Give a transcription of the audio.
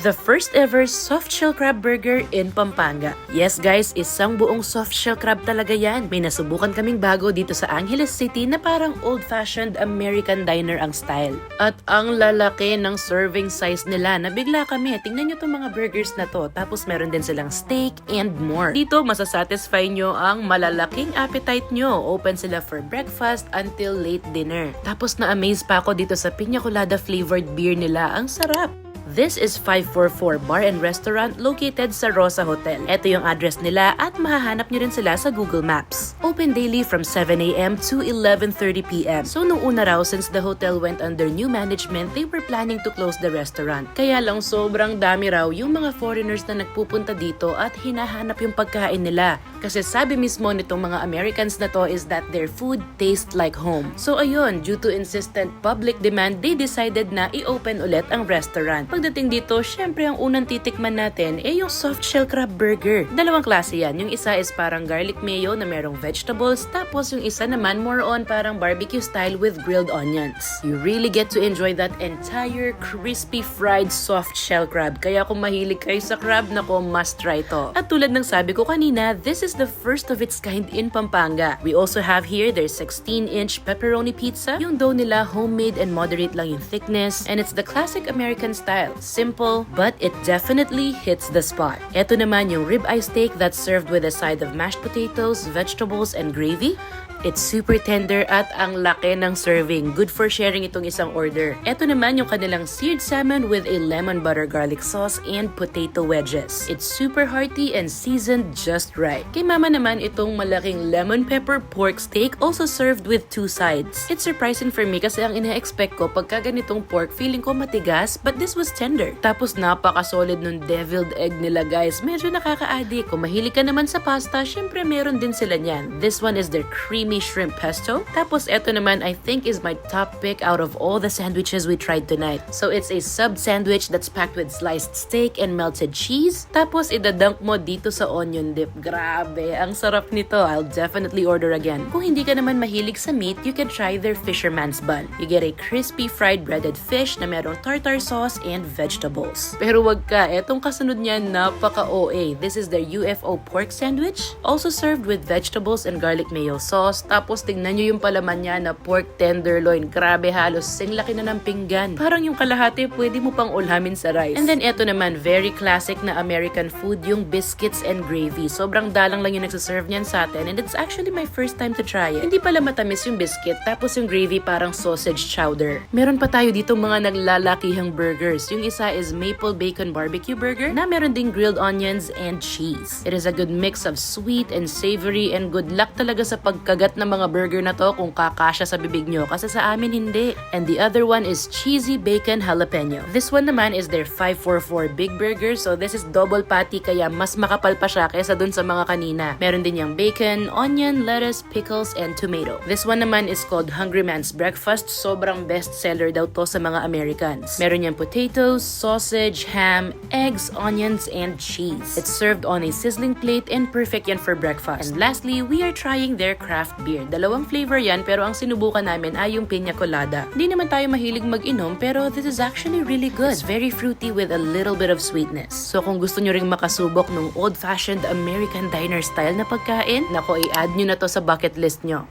The first ever soft shell crab burger in Pampanga. Yes guys, isang buong soft shell crab talaga yan. May nasubukan kaming bago dito sa Angeles City na parang old-fashioned American diner ang style. At ang lalaki ng serving size nila. Nabigla kami, tingnan nyo itong mga burgers na to. Tapos meron din silang steak and more. Dito masasatisfy nyo ang malalaking appetite nyo. Open sila for breakfast until late dinner. Tapos na-amaze pa ako dito sa piña colada flavored beer nila. Ang sarap! This is 544 Bar and Restaurant located sa Rossa Hotel. Ito yung address nila at mahahanap nyo rin sila sa Google Maps. Open daily from 7 a.m. to 11:30 p.m. So nung una raw, since the hotel went under new management, they were planning to close the restaurant. Kaya lang sobrang dami raw yung mga foreigners na nagpupunta dito at hinahanap yung pagkain nila. Kasi sabi mismo nitong mga Americans na to is that their food tastes like home. So ayun, due to insistent public demand, they decided na i-open ulit ang restaurant. Pagdating dito, syempre ang unang titikman natin ay yung soft shell crab burger. Dalawang klase yan. Yung isa is parang garlic mayo na merong vegetables, tapos yung isa naman more on parang barbecue style with grilled onions. You really get to enjoy that entire crispy fried soft shell crab. Kaya kung mahilig kayo sa crab, nako, must try to. At tulad ng sabi ko kanina, this is the first of its kind in Pampanga. We also have here their 16-inch pepperoni pizza. Yung dough nila homemade and moderate lang yung thickness, and it's the classic American style. Simple, but it definitely hits the spot. Ito naman yung ribeye steak that's served with a side of mashed potatoes, vegetables, and gravy. It's super tender at ang laki ng serving. Good for sharing itong isang order. Ito naman yung kanilang seared salmon with a lemon butter garlic sauce and potato wedges. It's super hearty and seasoned just right. Kay mama naman itong malaking lemon pepper pork steak also served with two sides. It's surprising for me kasi ang ina-expect ko pagka ganitong pork feeling ko matigas, but this was tender. Tapos napaka-solid nung deviled egg nila guys. Medyo nakaka-addict. Kung mahilig ka naman sa pasta, syempre meron din sila niyan. This one is their creamy shrimp pesto. Tapos eto naman I think is my top pick out of all the sandwiches we tried tonight. So it's a sub sandwich that's packed with sliced steak and melted cheese. Tapos idadunk mo dito sa onion dip. Grabe, ang sarap nito. I'll definitely order again. Kung hindi ka naman mahilig sa meat, you can try their fisherman's bun. You get a crispy fried breaded fish na merong tartar sauce and vegetables. Pero wag ka, etong kasunod niya napaka-OA. This is their UFO pork sandwich. Also served with vegetables and garlic mayo sauce. Tapos tingnan nyo yung palaman niya na pork tenderloin. Grabe, halos sing laki na ng pinggan. Parang yung kalahati pwede mo pang ulhamin sa rice. And then eto naman, very classic na American food, yung biscuits and gravy. Sobrang dalang lang yung nagsaserve niyan sa atin and it's actually my first time to try it. Hindi pala matamis yung biscuit, tapos yung gravy parang sausage chowder. Meron pa tayo dito mga naglalakihang burgers. Yung isa is maple bacon barbecue burger na meron ding grilled onions and cheese. It is a good mix of sweet and savory and good luck talaga sa pagkagat ng mga burger na to kung kakasya sa bibig nyo kasi sa amin hindi. And the other one is cheesy bacon jalapeno. This one naman is their 544 big burger, so this is double patty kaya mas makapal pa siya kaysa dun sa mga kanina. Meron din yung bacon, onion, lettuce, pickles, and tomato. This one naman is called Hungry Man's Breakfast. Sobrang best seller daw to sa mga Americans. Meron yung potatoes, sausage, ham, eggs, onions, and cheese. It's served on a sizzling plate and perfect yan for breakfast. And lastly, we are trying their craft beer. Dalawang flavor yan pero ang sinubukan namin ay yung piña colada. Hindi naman tayo mahilig mag-inom pero this is actually really good. It's very fruity with a little bit of sweetness. So kung gusto nyo ring makasubok ng old-fashioned American diner style na pagkain, nako i-add nyo na to sa bucket list nyo.